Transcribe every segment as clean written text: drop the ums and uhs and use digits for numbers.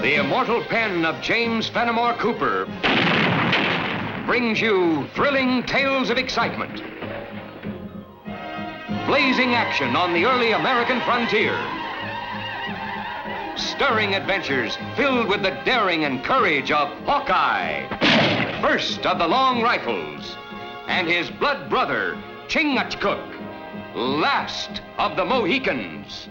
The immortal pen of James Fenimore Cooper brings you thrilling tales of excitement, blazing action on the early American frontier, stirring adventures filled with the daring and courage of Hawkeye, first of the Long Rifles, and his blood brother, Chingachgook, last of the Mohicans.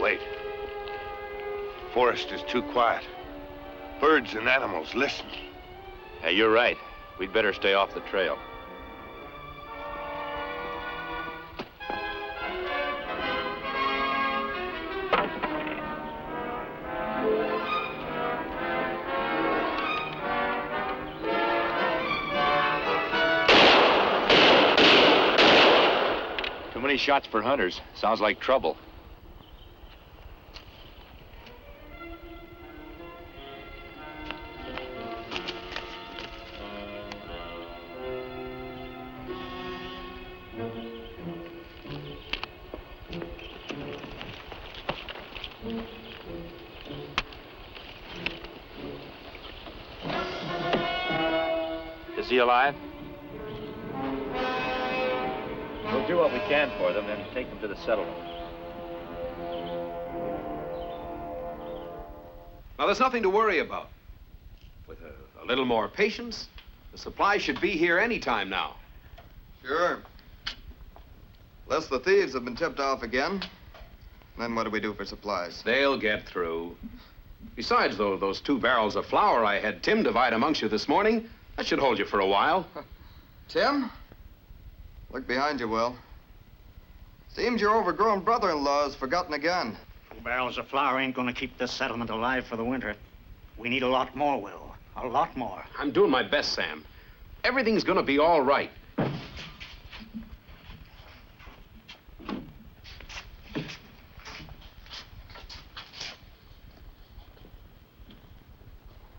Wait. Forest is too quiet. Birds and animals listen. Hey, you're right. We'd better stay off the trail. Too many shots for hunters. Sounds like trouble. Is he alive? We'll do what we can for them, then take them to the settlement. Now, there's nothing to worry about. With a little more patience, the supply should be here any time now. Sure. Unless the thieves have been tipped off again. Then what do we do for supplies? They'll get through. Besides, though, those 2 barrels of flour I had Tim divide amongst you this morning, that should hold you for a while. Tim? Look behind you, Will. Seems your overgrown brother-in-law has forgotten again. 2 barrels of flour ain't gonna keep this settlement alive for the winter. We need a lot more, Will. A lot more. I'm doing my best, Sam. Everything's gonna be all right.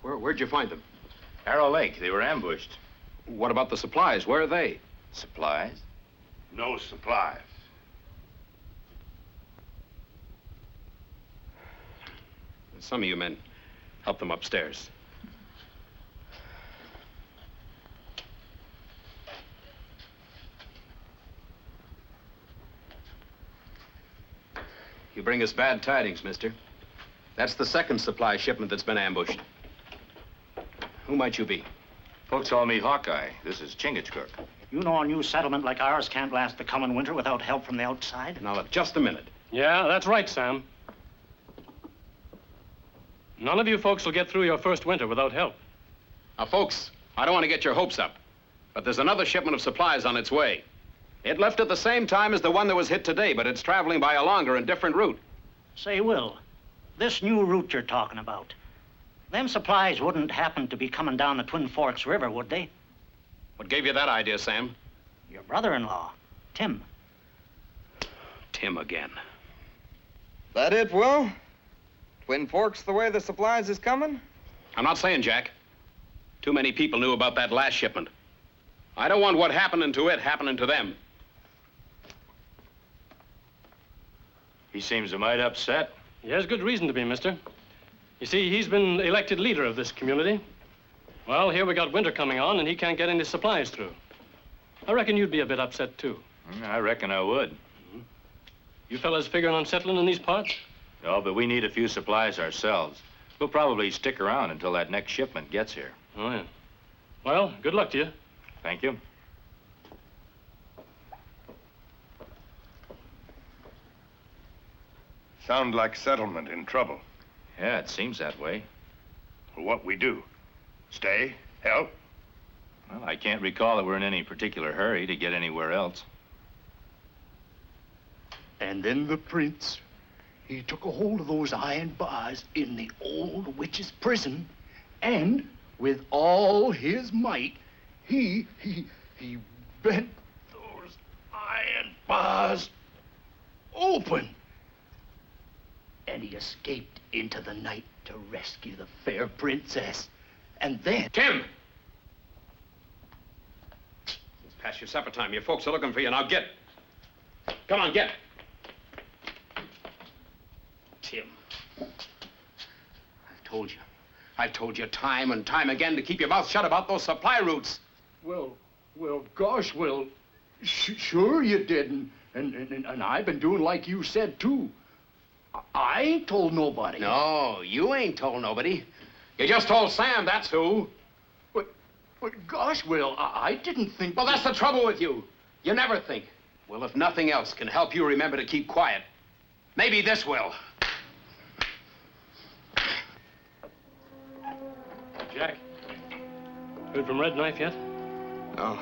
Where'd you find them? Arrow Lake. They were ambushed. What about the supplies? Where are they? Supplies? No supplies. Some of you men, help them upstairs. You bring us bad tidings, mister. That's the 2nd supply shipment that's been ambushed. Who might you be? Folks call me Hawkeye. This is Chingachgook. You know a new settlement like ours can't last the coming winter without help from the outside? Now, just a minute. Yeah, that's right, Sam. None of you folks will get through your first winter without help. Now, folks, I don't want to get your hopes up, but there's another shipment of supplies on its way. It left at the same time as the one that was hit today, but it's traveling by a longer and different route. Say, Will, this new route you're talking about, them supplies wouldn't happen to be coming down the Twin Forks River, would they? What gave you that idea, Sam? Your brother-in-law, Tim. Tim again. That it, Will? Twin Forks the way the supplies is coming? I'm not saying, Jack. Too many people knew about that last shipment. I don't want what happening to it happening to them. He seems a mite upset. He has good reason to be, mister. You see, he's been elected leader of this community. Well, here we got winter coming on, and he can't get any supplies through. I reckon you'd be a bit upset, too. I reckon I would. You fellas figuring on settling in these parts? No, but we need a few supplies ourselves. We'll probably stick around until that next shipment gets here. Oh, yeah. Well, good luck to you. Thank you. Sound like settlement in trouble. Yeah, it seems that way. Well, what we do? Stay? Help? Well, I can't recall that we're in any particular hurry to get anywhere else. And then the prince, he took a hold of those iron bars in the old witch's prison, and with all his might, he bent those iron bars open. And he escaped into the night to rescue the fair princess. And then... Tim! It's past your supper time. Your folks are looking for you. Now get. Come on, get. Tim. I've told you time and time again to keep your mouth shut about those supply routes. Well, gosh, sure you didn't. And I've been doing like you said, too. I ain't told nobody. No, you ain't told nobody. You just told Sam, that's who. But gosh, Will, I didn't think... Well, that's the trouble with you. You never think. Well, if nothing else can help you remember to keep quiet, maybe this will. Jack, heard from Red Knife yet? No.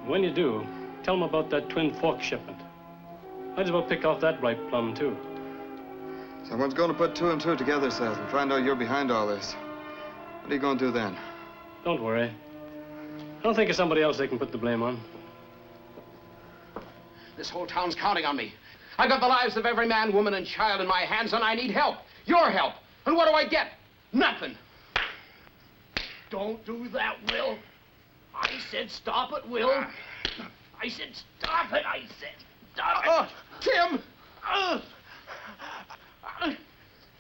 When you do, tell him about that Twin Forks shipment. Might as well pick off that ripe plum, too. Someone's going to put two and two together, Seth, and find out you're behind all this. What are you going to do then? Don't worry. I'll think of somebody else they can put the blame on. This whole town's counting on me. I've got the lives of every man, woman, and child in my hands, and I need help. Your help. And what do I get? Nothing. Don't do that, Will. I said stop it, Will. I said stop it. I said stop it. Tim!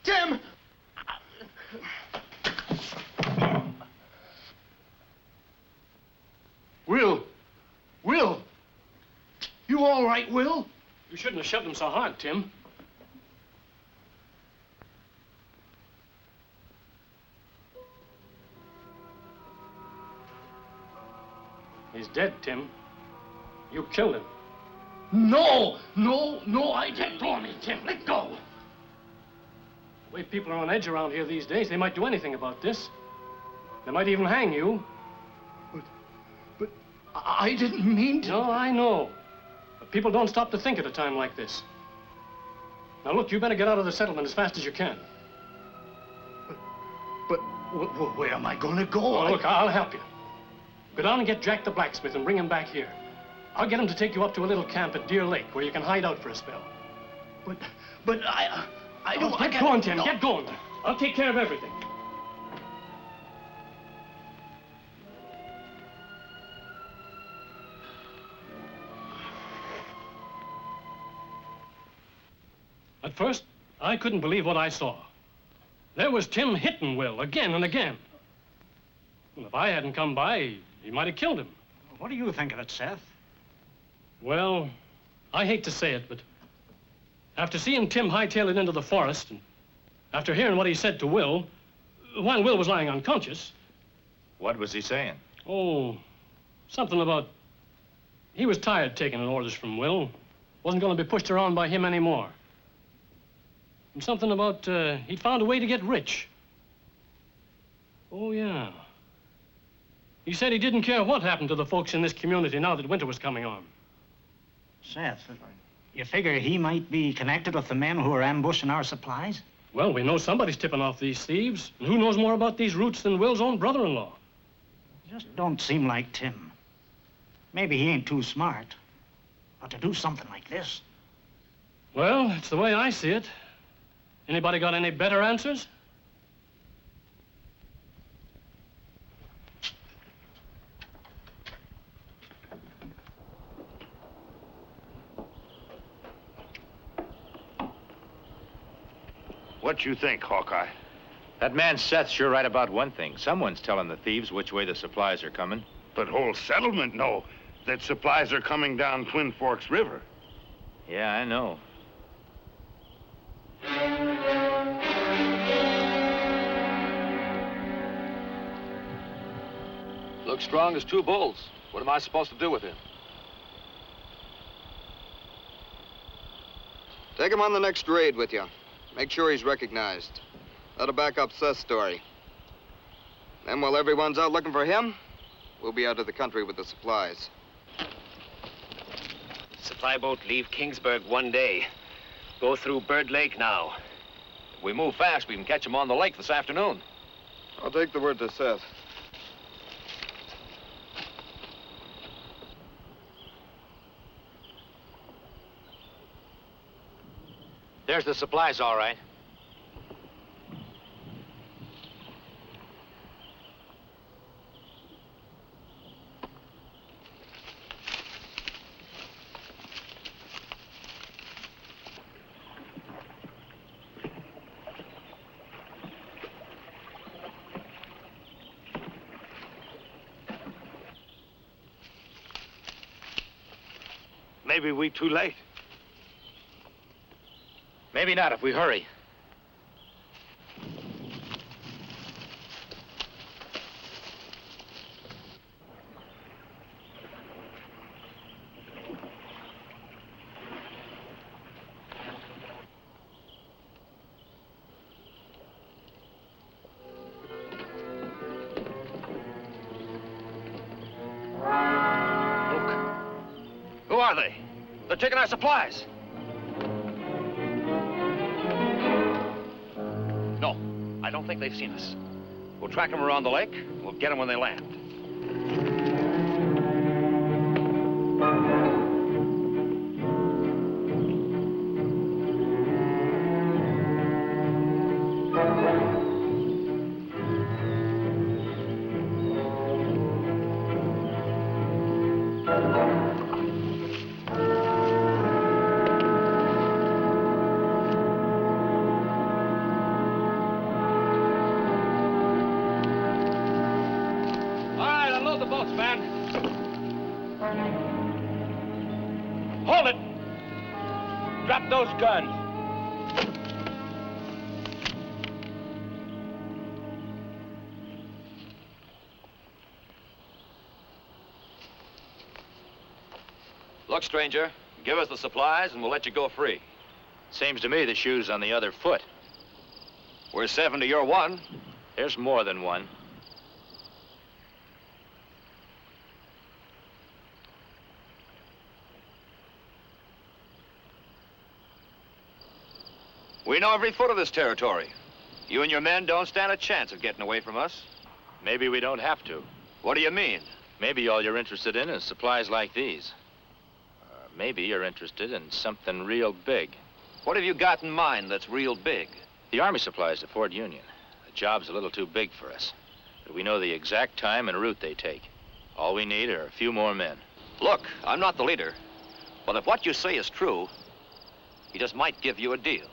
Tim! Will! You all right, Will? You shouldn't have shoved him so hard, Tim. He's dead, Tim. You killed him. No, I didn't. Let go of me, Tim. Let go. The way people are on edge around here these days, they might do anything about this. They might even hang you. But I didn't mean to. No, I know. But people don't stop to think at a time like this. Now, look, you better get out of the settlement as fast as you can. But where am I going to go? Well, look, I'll help you. Go down and get Jack the blacksmith and bring him back here. I'll get him to take you up to a little camp at Deer Lake where you can hide out for a spell. But I don't... Get going, Tim. Get going. I'll take care of everything. At first, I couldn't believe what I saw. There was Tim hitting Will again and again. Well, if I hadn't come by, he might have killed him. What do you think of it, Seth? Well, I hate to say it, but after seeing Tim hightail it into the forest, and after hearing what he said to Will, while Will was lying unconscious... What was he saying? Oh, something about... He was tired taking orders from Will. Wasn't going to be pushed around by him anymore. And something about he'd found a way to get rich. Oh, yeah. He said he didn't care what happened to the folks in this community now that winter was coming on. Seth, you figure he might be connected with the men who are ambushing our supplies? Well, we know somebody's tipping off these thieves. And who knows more about these routes than Will's own brother-in-law? Just don't seem like Tim. Maybe he ain't too smart. But to do something like this... Well, it's the way I see it. Anybody got any better answers? What you think, Hawkeye? That man Seth's sure right about one thing. Someone's telling the thieves which way the supplies are coming. But whole settlement know that supplies are coming down Twin Forks River. Yeah, I know. Looks strong as two bulls. What am I supposed to do with him? Take him on the next raid with you. Make sure he's recognized. That'll back up Seth's story. Then while everyone's out looking for him, we'll be out of the country with the supplies. Supply boat leave Kingsburg one day. Go through Bird Lake now. If we move fast, we can catch him on the lake this afternoon. I'll take the word to Seth. There's the supplies, all right. Maybe we too late. Maybe not if we hurry. Who are they? They're taking our supplies. No, I don't think they've seen us. We'll track them around the lake. We'll get them when they land. Hold it! Drop those guns. Look, stranger, give us the supplies and we'll let you go free. Seems to me the shoe's on the other foot. We're 7 to your 1. There's more than one. We know every foot of this territory. You and your men don't stand a chance of getting away from us. Maybe we don't have to. What do you mean? Maybe all you're interested in is supplies like these. Maybe you're interested in something real big. What have you got in mind that's real big? The Army supplies to Fort Union. The job's a little too big for us. But we know the exact time and route they take. All we need are a few more men. Look, I'm not the leader. But if what you say is true, he just might give you a deal.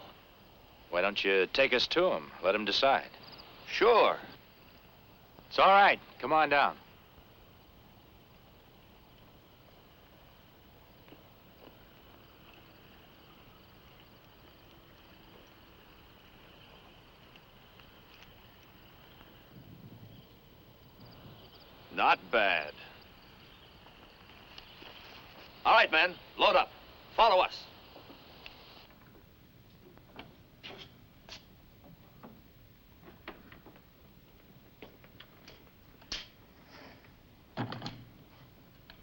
Why don't you take us to him? Let him decide. Sure. It's all right. Come on down. Not bad. All right, men, load up. Follow us.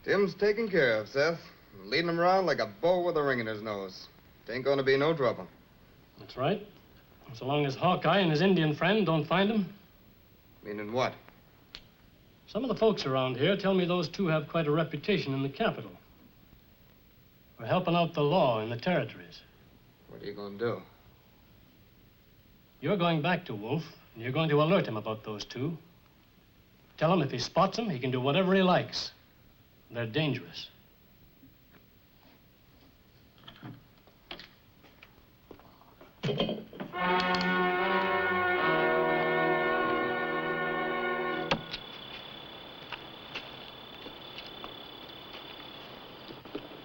Tim's taken care of, Seth. Leading him around like a bull with a ring in his nose. It ain't gonna be no trouble. That's right. So long as Hawkeye and his Indian friend don't find him. Meaning what? Some of the folks around here tell me those two have quite a reputation in the capital. For helping out the law in the territories. What are you gonna do? You're going back to Wolf, and you're going to alert him about those two. Tell him if he spots them, he can do whatever he likes. They're dangerous.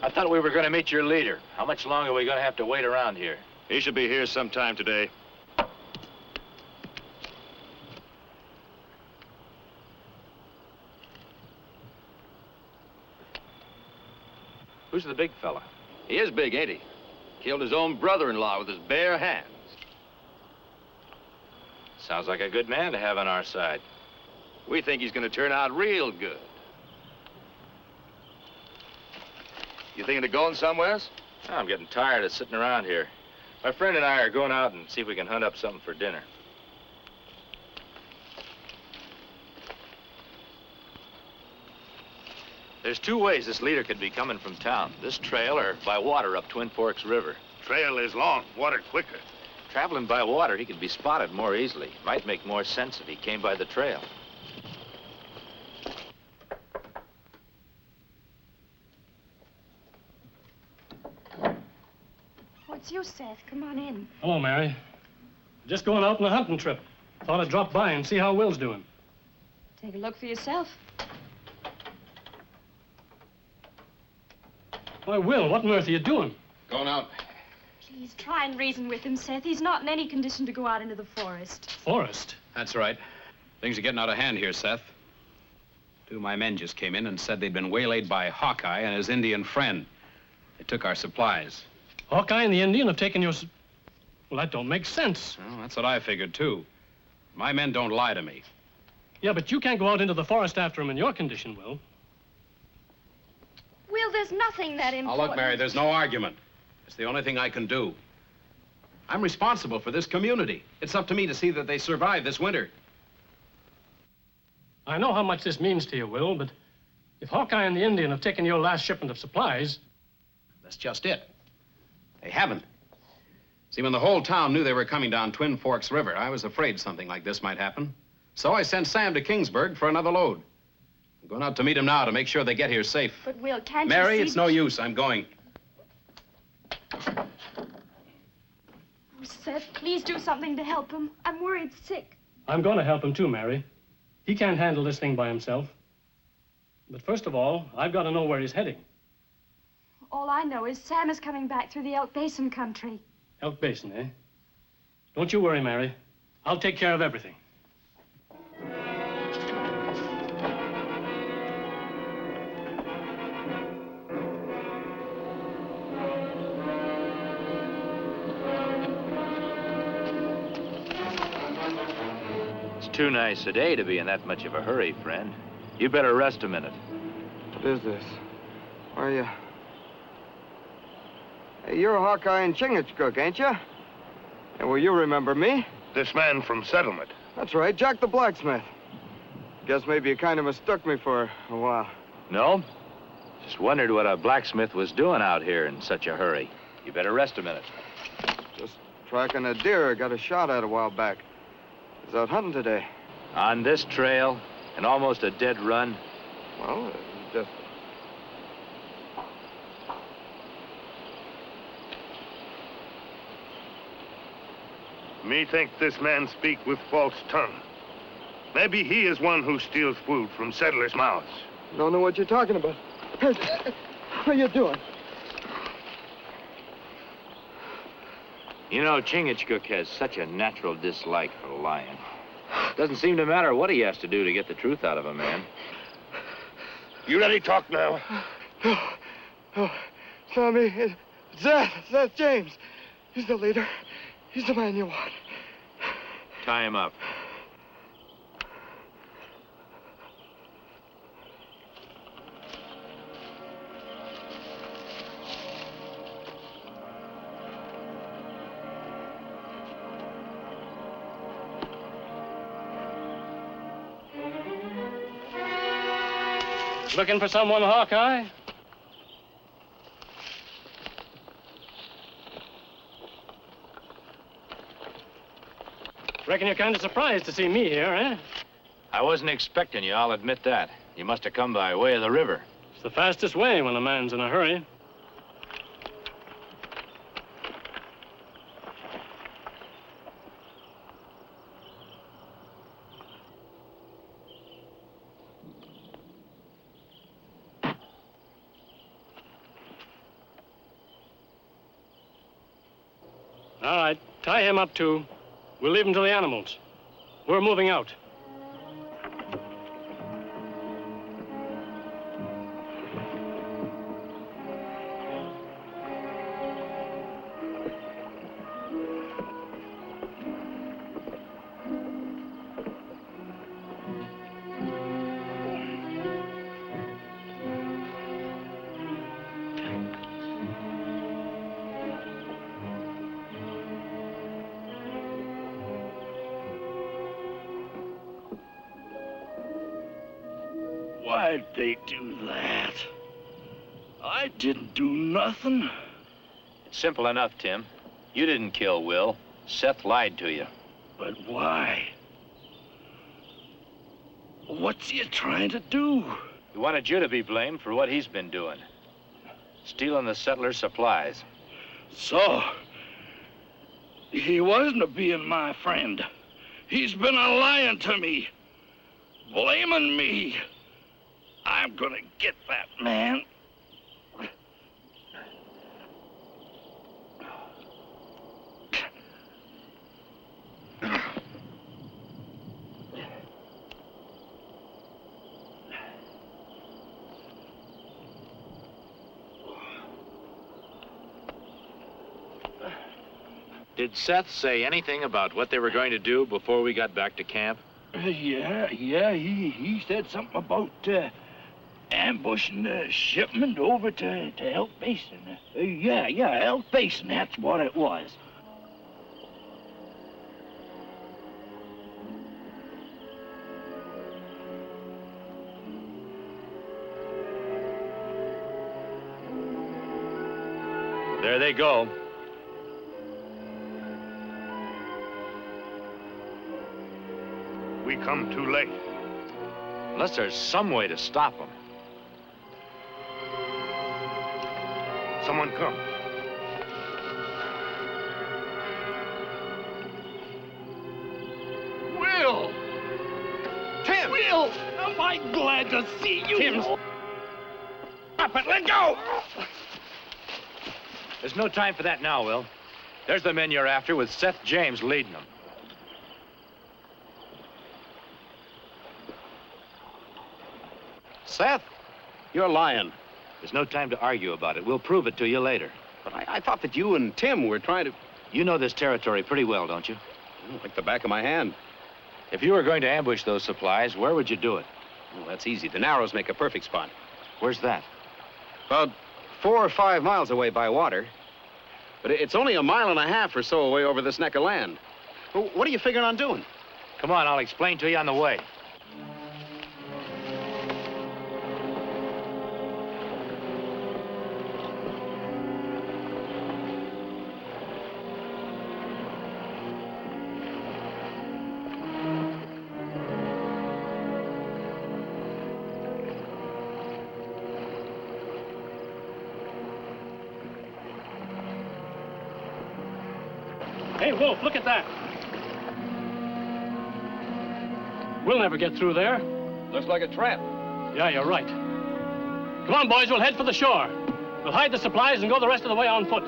I thought we were going to meet your leader. How much longer are we going to have to wait around here? He should be here sometime today. Who's the big fella? He is big, ain't he? Killed his own brother-in-law with his bare hands. Sounds like a good man to have on our side. We think he's going to turn out real good. You thinking of going somewheres? I'm getting tired of sitting around here. My friend and I are going out and see if we can hunt up something for dinner. There's two ways this leader could be coming from town. This trail or by water up Twin Forks River. Trail is long, water quicker. Traveling by water, he could be spotted more easily. Might make more sense if he came by the trail. Oh, it's you, Seth. Come on in. Hello, Mary. Just going out on a hunting trip. Thought I'd drop by and see how Will's doing. Take a look for yourself. Why, Will, what on earth are you doing? Going out. Please, try and reason with him, Seth. He's not in any condition to go out into the forest. Forest? That's right. Things are getting out of hand here, Seth. Two of my men just came in and said they'd been waylaid by Hawkeye and his Indian friend. They took our supplies. Hawkeye and the Indian have taken your... Well, that don't make sense. Well, that's what I figured, too. My men don't lie to me. Yeah, but you can't go out into the forest after him in your condition, Will. Will, there's nothing that important. Now, look, Mary, there's no argument. It's the only thing I can do. I'm responsible for this community. It's up to me to see that they survive this winter. I know how much this means to you, Will, but if Hawkeye and the Indian have taken your last shipment of supplies... That's just it. They haven't. See, when the whole town knew they were coming down Twin Forks River, I was afraid something like this might happen. So I sent Sam to Kingsburg for another load. I'm going out to meet him now to make sure they get here safe. But, Will, can't Mary, you see... it's no use. I'm going. Oh, Seth, please do something to help him. I'm worried sick. I'm going to help him, too, Mary. He can't handle this thing by himself. But first of all, I've got to know where he's heading. All I know is Sam is coming back through the Elk Basin country. Elk Basin, eh? Don't you worry, Mary. I'll take care of everything. It's too nice a day to be in that much of a hurry, friend. You better rest a minute. What is this? Where are you? Hey, you're Hawkeye and Chingachgook, ain't you? And well, you remember me? This man from settlement. That's right, Jack the blacksmith. Guess maybe you kind of mistook me for a while. No? Just wondered what a blacksmith was doing out here in such a hurry. You better rest a minute. Just tracking a deer I got a shot at a while back. He's out hunting today. On this trail, and almost a dead run? Well, just... Me think this man speak with false tongue. Maybe he is one who steals food from settlers' mouths. Don't know what you're talking about. What are you doing? You know, Chingachgook has such a natural dislike for the lion. Doesn't seem to matter what he has to do to get the truth out of a man. You let him talk now. Oh, Tommy, that's James. He's the leader. He's the man you want. Tie him up. Looking for someone, Hawkeye? Reckon you're kind of surprised to see me here, eh? I wasn't expecting you, I'll admit that. You must have come by way of the river. It's the fastest way when a man's in a hurry. All right, tie him up, too. We'll leave him to the animals. We're moving out. Why'd they do that? I didn't do nothing. Simple enough, Tim. You didn't kill Will. Seth lied to you. But why? What's he trying to do? He wanted you to be blamed for what he's been doing. Stealing the settlers' supplies. So, he wasn't being my friend. He's been a lying to me. Blaming me. I'm gonna get that man. Did Seth say anything about what they were going to do before we got back to camp? Yeah, he said something about ambushing the shipment over to Elk Basin. Yeah, Elk Basin, that's what it was. There they go. We come too late. Unless there's some way to stop them. Someone come. Will! Tim! Will! Am I glad to see you? Tim! Stop it! Let go! There's no time for that now, Will. There's the men you're after with Seth James leading them. Seth, you're lying. There's no time to argue about it. We'll prove it to you later. But I thought that you and Tim were trying to... You know this territory pretty well, don't you? Like the back of my hand. If you were going to ambush those supplies, where would you do it? Well, that's easy. The Narrows make a perfect spot. Where's that? About 4 or 5 miles away by water. But it's only 1.5 miles or so away over this neck of land. Well, what are you figuring on doing? Come on, I'll explain to you on the way. Hey, Wolf, look at that. We'll never get through there. Looks like a trap. Yeah, you're right. Come on, boys, we'll head for the shore. We'll hide the supplies and go the rest of the way on foot.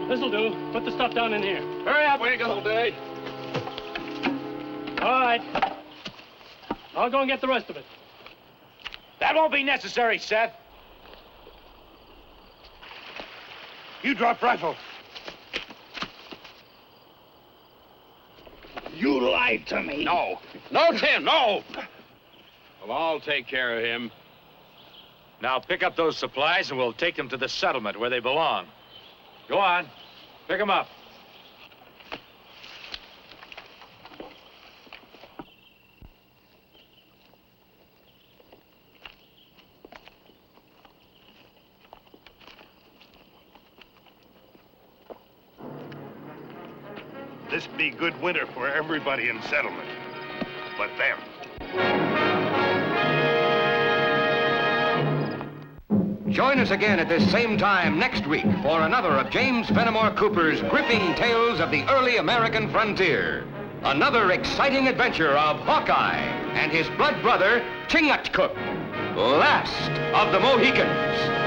This'll do. Put the stuff down in here. Hurry up, we ain't got all day. All right. I'll go and get the rest of it. That won't be necessary, Seth. You drop rifle. You lied to me. No. No, Tim, no! Well, I'll take care of him. Now pick up those supplies and we'll take them to the settlement where they belong. Go on. Pick them up. This be good winter for everybody in settlement. But them. Join us again at this same time next week for another of James Fenimore Cooper's gripping tales of the early American frontier. Another exciting adventure of Hawkeye and his blood brother, Chingachgook, last of the Mohicans.